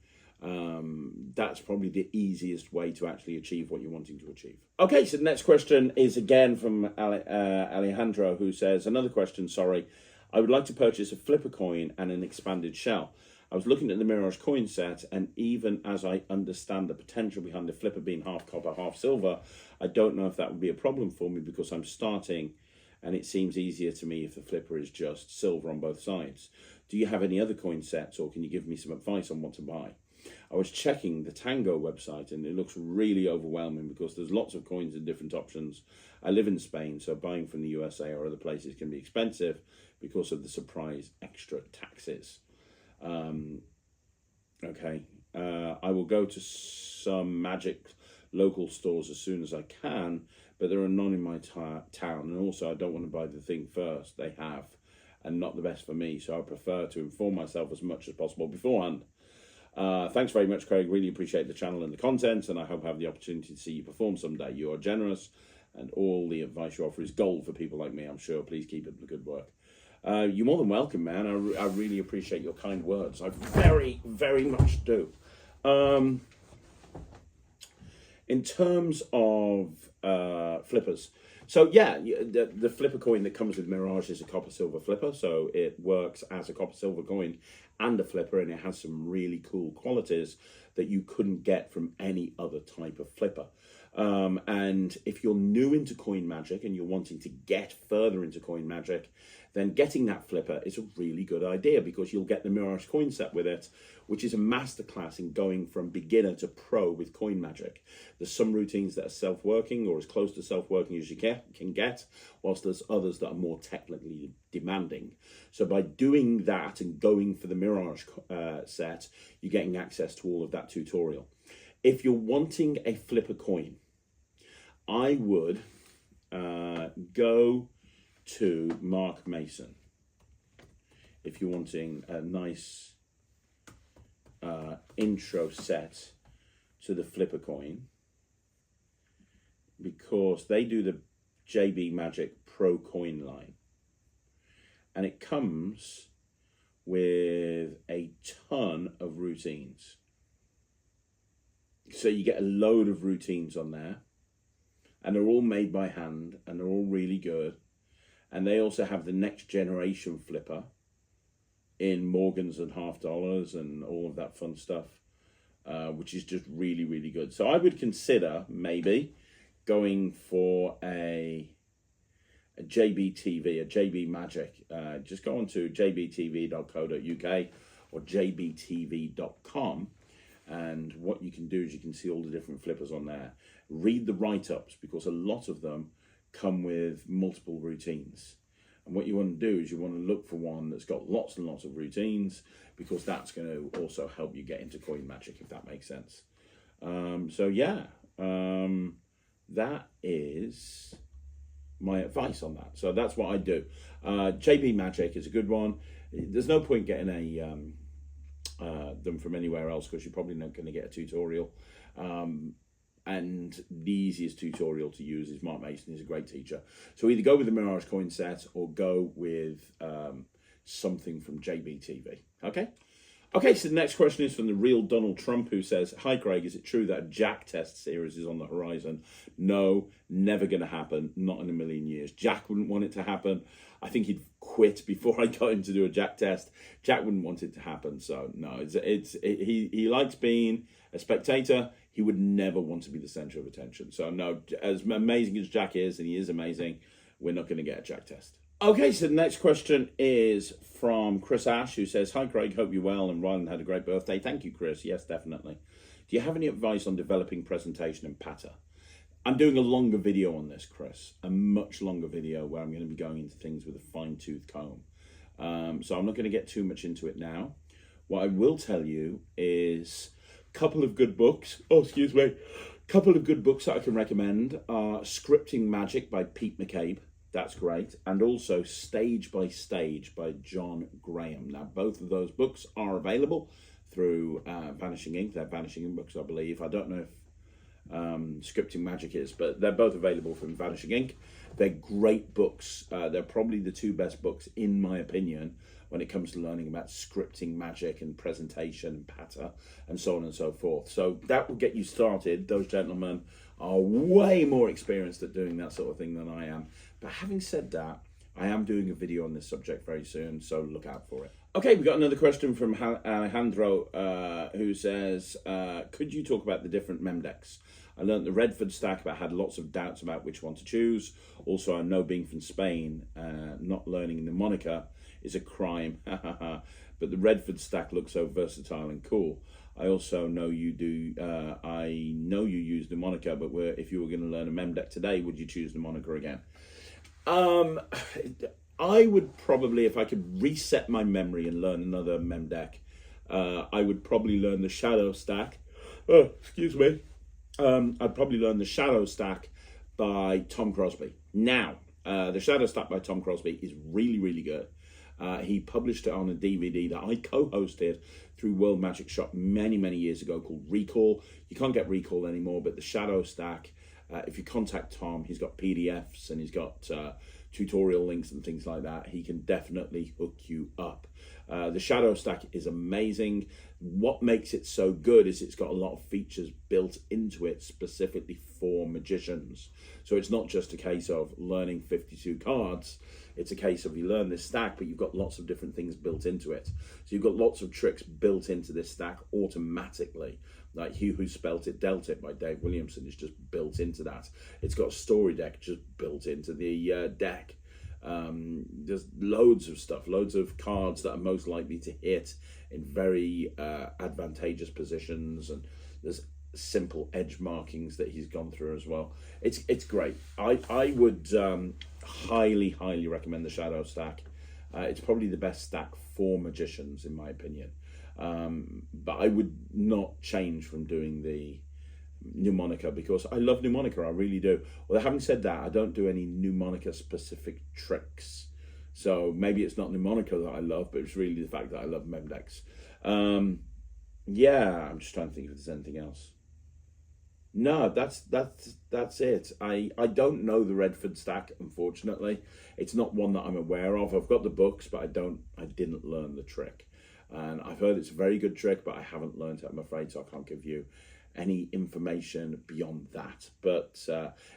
That's probably the easiest way to actually achieve what you're wanting to achieve. Okay, so the next question is again from Alejandro, who says, another question, sorry. I would like to purchase a flipper coin and an expanded shell. I was looking at the Mirage coin set, and even as I understand the potential behind the flipper being half copper, half silver, I don't know if that would be a problem for me because I'm starting and it seems easier to me if the flipper is just silver on both sides. Do you have any other coin sets, or can you give me some advice on what to buy? I was checking the Tango website and it looks really overwhelming because there's lots of coins and different options. I live in Spain, so buying from the USA or other places can be expensive because of the surprise extra taxes. Okay, I will go to some Magic local stores as soon as I can, but there are none in my town, and also I don't want to buy the thing first they have, and not the best for me, so I prefer to inform myself as much as possible beforehand. Thanks very much, Craig. Really appreciate the channel and the content, and I hope I have the opportunity to see you perform someday. You are generous, and all the advice you offer is gold for people like me, I'm sure. Please keep up the good work. You're more than welcome, man. I really appreciate your kind words. I very, very much do. In terms of flippers, so yeah, the flipper coin that comes with Mirage is a copper silver flipper, so it works as a copper silver coin and a flipper, and it has some really cool qualities that you couldn't get from any other type of flipper. And if you're new into coin magic and you're wanting to get further into coin magic, then getting that flipper is a really good idea, because you'll get the Mirage coin set with it, which is a masterclass in going from beginner to pro with coin magic. There's some routines that are self-working or as close to self-working as you can get, whilst there's others that are more technically demanding. So by doing that and going for the Mirage set, you're getting access to all of that tutorial. If you're wanting a flipper coin, I would go to Mark Mason if you're wanting a nice intro set to the flipper coin, because they do the JB Magic Pro coin line, and it comes with a ton of routines. So you get a load of routines on there, and they're all made by hand, and they're all really good. And they also have the next generation flipper in Morgans and half dollars and all of that fun stuff, which is just really, really good. So I would consider maybe going for a JB TV, a JB Magic. Just go on to jbtv.co.uk or jbtv.com. And what you can do is you can see all the different flippers on there. Read the write-ups, because a lot of them come with multiple routines. And what you want to do is you want to look for one that's got lots and lots of routines, because that's going to also help you get into coin magic, if that makes sense. So yeah, that is my advice on that. So that's what I do. JB Magic is a good one. There's no point getting them from anywhere else, because you're probably not going to get a tutorial. And the easiest tutorial to use is Mark Mason. He's a great teacher. So either go with the Mirage coin set or go with something from JB TV. Okay, so the next question is from the real Donald Trump, who says, "Hi Craig, is it true that a Jack test series is on the horizon?" No, never going to happen. Not in a million years. Jack wouldn't want it to happen. I think he'd quit before I got him to do a Jack test. Jack wouldn't want it to happen. So no, he likes being a spectator. He would never want to be the center of attention. So no, as amazing as Jack is, and he is amazing, we're not going to get a Jack test. Okay, so the next question is from Chris Ash, who says, "Hi Craig, hope you're well and Ryland had a great birthday." Thank you, Chris. Yes, definitely. Do you have any advice on developing presentation and patter? I'm doing a longer video on this, Chris, a much longer video where I'm going to be going into things with a fine-tooth comb. So I'm not going to get too much into it now. What I will tell you is a couple of good books. Couple of good books that I can recommend are Scripting Magic by Pete McCabe. That's great. And also Stage by Stage by John Graham. Now, both of those books are available through Vanishing Ink. They're Vanishing Ink books, I believe. I don't know if Scripting Magic is, but they're both available from Vanishing Ink. They're great books. They're probably the two best books, in my opinion, when it comes to learning about scripting magic and presentation and patter and so on and so forth. So that will get you started. Those gentlemen are way more experienced at doing that sort of thing than I am. But having said that, I am doing a video on this subject very soon, so look out for it. Okay, we've got another question from Alejandro, who says, "Could you talk about the different Mem Decks? I learned the Redford stack, but I had lots of doubts about which one to choose. Also, I know being from Spain, not learning the moniker is a crime, but the Redford stack looks so versatile and cool. I also know you do, I know you use the moniker, but if you were going to learn a Mem Deck today, would you choose the moniker again?" I would probably, if I could reset my memory and learn another Mem Deck, I would probably learn the shadow stack. Oh, excuse me. I'd probably learn the shadow stack by Tom Crosby. Now, the shadow stack by Tom Crosby is really, really good. He published it on a DVD that I co-hosted through World Magic Shop many, many years ago called Recall. You can't get Recall anymore, but the shadow stack, if you contact Tom, he's got PDFs and he's got tutorial links and things like that. He can definitely hook you up. The shadow stack is amazing. What makes it so good is it's got a lot of features built into it specifically for magicians. So it's not just a case of learning 52 cards. It's a case of you learn this stack, but you've got lots of different things built into it. So you've got lots of tricks built into this stack automatically. Like He Who Spelt It Dealt It by Dave Williamson is just built into that. It's got a story deck just built into the deck. There's loads of stuff, loads of cards that are most likely to hit in very advantageous positions, and there's simple edge markings that he's gone through as well. It's great. I would highly recommend the shadow stack. It's probably the best stack for magicians in my opinion, but I would not change from doing the mnemonica because I love mnemonica, I really do. Well, having said that, I don't do any mnemonica specific tricks, so maybe it's not mnemonica that I love, but it's really the fact that I love Mem Decks. Yeah, I'm just trying to think if there's anything else. No, that's it. I don't know the Redford stack, unfortunately. It's not one that I'm aware of. I've got the books, but I didn't learn the trick. And I've heard it's a very good trick, but I haven't learned it, I'm afraid, so I can't give you any information beyond that. But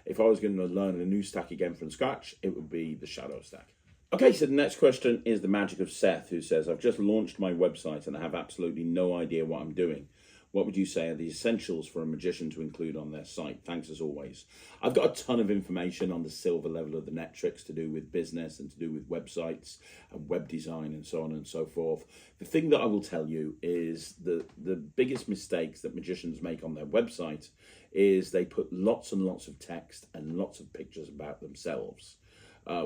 if I was going to learn a new stack again from scratch, it would be the shadow stack. Okay, so the next question is the Magic of Seth, who says, I've just launched my website and I have absolutely no idea what I'm doing. What would you say are the essentials for a magician to include on their site? Thanks as always. I've got a ton of information on the silver level of the Netrix to do with business and to do with websites and web design and so on and so forth. The thing that I will tell you is the biggest mistakes that magicians make on their website is they put lots and lots of text and lots of pictures about themselves,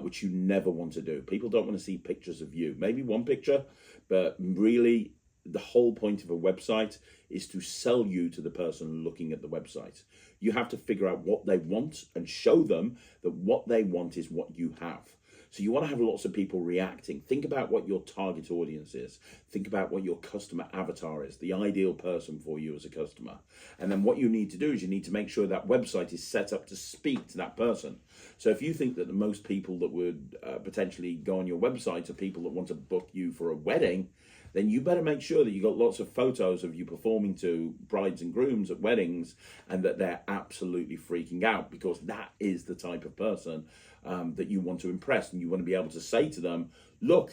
which you never want to do. People don't want to see pictures of you. Maybe one picture, but really the whole point of a website is to sell you to the person looking at the website. You have to figure out what they want and show them that what they want is what you have. So you want to have lots of people reacting. Think about what your target audience is. Think about what your customer avatar is, the ideal person for you as a customer. And then what you need to do is you need to make sure that website is set up to speak to that person. So if you think that the most people that would potentially go on your website are people that want to book you for a wedding, then you better make sure that you got lots of photos of you performing to brides and grooms at weddings and that they're absolutely freaking out, because that is the type of person that you want to impress. And you want to be able to say to them, look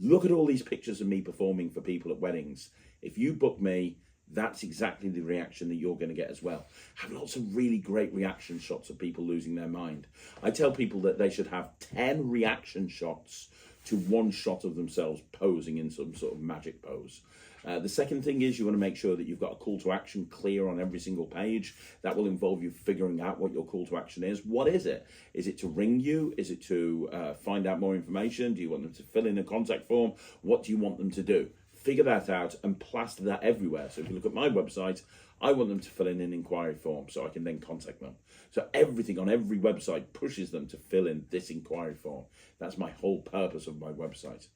at all these pictures of me performing for people at weddings. If you book me, that's exactly the reaction that you're going to get as well. Have lots of really great reaction shots of people losing their mind. I tell people that they should have 10 reaction shots to one shot of themselves posing in some sort of magic pose. The second thing is you want to make sure that you've got a call to action clear on every single page. That will involve you figuring out what your call to action is. What is it? Is it to ring you? Is it to find out more information? Do you want them to fill in a contact form? What do you want them to do? Figure that out and plaster that everywhere. So if you look at my website, I want them to fill in an inquiry form so I can then contact them. So everything on every website pushes them to fill in this inquiry form. That's my whole purpose of my website.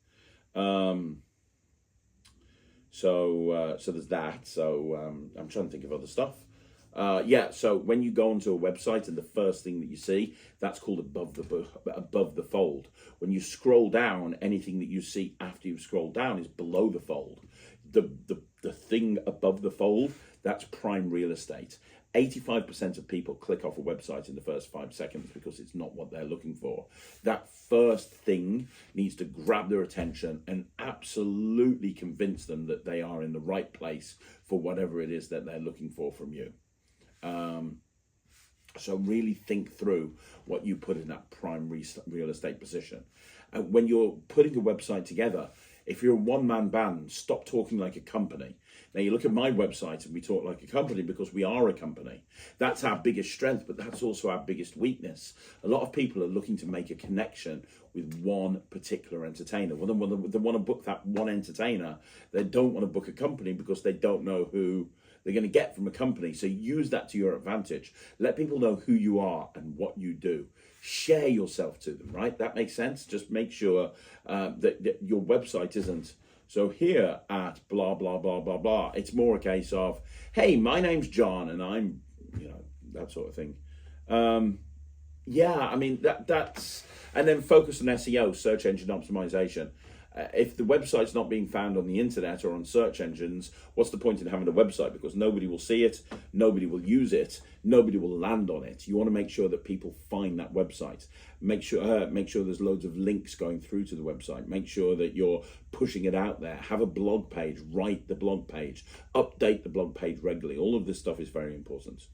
So there's that. So I'm trying to think of other stuff. Yeah, so when you go onto a website and the first thing that you see, that's called above the fold. When you scroll down, anything that you see after you've scrolled down is below the fold. The thing above the fold, that's prime real estate. 85% of people click off a website in the first 5 seconds because it's not what they're looking for. That first thing needs to grab their attention and absolutely convince them that they are in the right place for whatever it is that they're looking for from you. So really think through what you put in that prime real estate position. And when you're putting a website together, If you're a one-man band, stop talking like a company. Now, you look at my website and we talk like a company because we are a company. That's our biggest strength, but that's also our biggest weakness. A lot of people are looking to make a connection with one particular entertainer. Well, they want to book that one entertainer. They don't want to book a company because they don't know who they're going to get from a company. So use that to your advantage. Let people know who you are and what you do. Share yourself to them, right? That makes sense. Just make sure that your website isn't, so here at blah, blah, blah, blah, blah. It's more a case of, hey, my name's John and I'm, that sort of thing. Yeah, I mean, that's, and then focus on SEO, search engine optimization. If the website's not being found on the internet or on search engines, what's the point in having a website? Because nobody will see it, nobody will use it, nobody will land on it. You want to make sure that people find that website. Make sure there's loads of links going through to the website. Make sure that you're pushing it out there. Have a blog page, write the blog page, update the blog page regularly. All of this stuff is very important.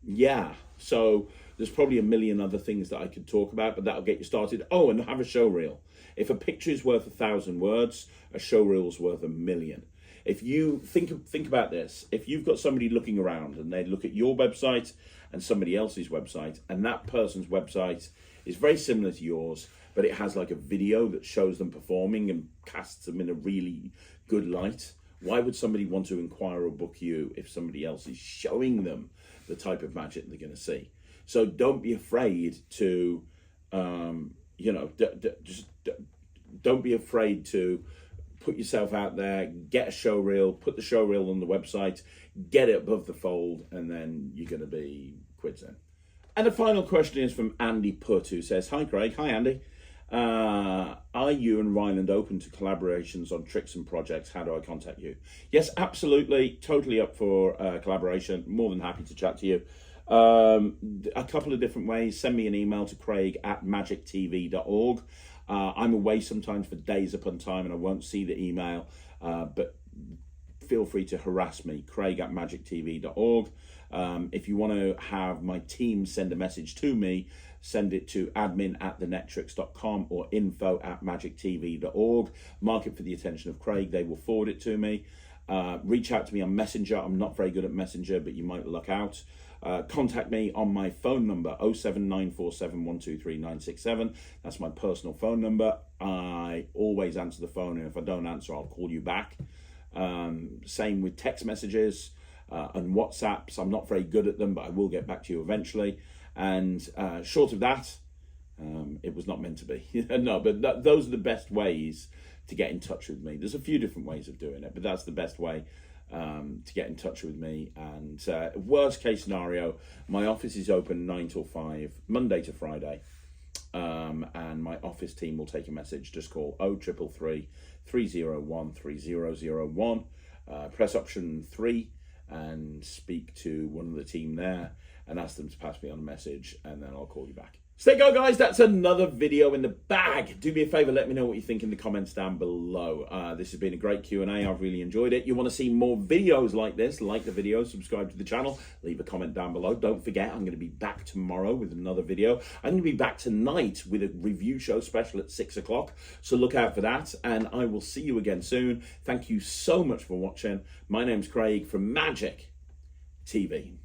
Yeah, so there's probably a million other things that I could talk about, but that'll get you started. Oh, and have a show reel. If a picture is worth 1,000 words, a show reel's worth 1,000,000. If you think about this, if you've got somebody looking around and they look at your website and somebody else's website, and that person's website is very similar to yours, but it has like a video that shows them performing and casts them in a really good light, why would somebody want to inquire or book you if somebody else is showing them the type of magic they're going to see? So don't be afraid to, don't be afraid to put yourself out there, get a show reel, put the show reel on the website, get it above the fold, and then you're going to be quids in. And the final question is from Andy Putt, who says, hi Craig. Hi Andy. Are you and Ryland open to collaborations on tricks and projects? How do I contact you? Yes, absolutely. Totally up for collaboration. More than happy to chat to you. A couple of different ways. Send me an email to craig@magictv.org. I'm away sometimes for days upon time and I won't see the email, but feel free to harass me, craig@magictv.org. If you want to have my team send a message to me, send it to admin@thenetrix.com or info@magictv.org. Mark it for the attention of Craig. They will forward it to me. Reach out to me on Messenger. I'm not very good at Messenger, but you might luck out. Contact me on my phone number, 07947123967. That's my personal phone number. I always answer the phone, and if I don't answer, I'll call you back. Same with text messages and WhatsApps. I'm not very good at them, but I will get back to you eventually. And short of that, it was not meant to be. No, but those are the best ways to get in touch with me. There's a few different ways of doing it, but that's the best way to get in touch with me. And worst case scenario, my office is open 9 till 5, Monday to Friday. And my office team will take a message. Just call 0333 301 3001. Press option 3 and speak to one of the team there and ask them to pass me on a message, and then I'll call you back. So there you go, guys. That's another video in the bag. Do me a favor, let me know what you think in the comments down below. This has been a great Q&A. I've really enjoyed it. You want to see more videos like this, like the video, subscribe to the channel, leave a comment down below. Don't forget, I'm going to be back tomorrow with another video. I'm going to be back tonight with a review show special at 6 o'clock. So look out for that, and I will see you again soon. Thank you so much for watching. My name's Craig from Magic TV.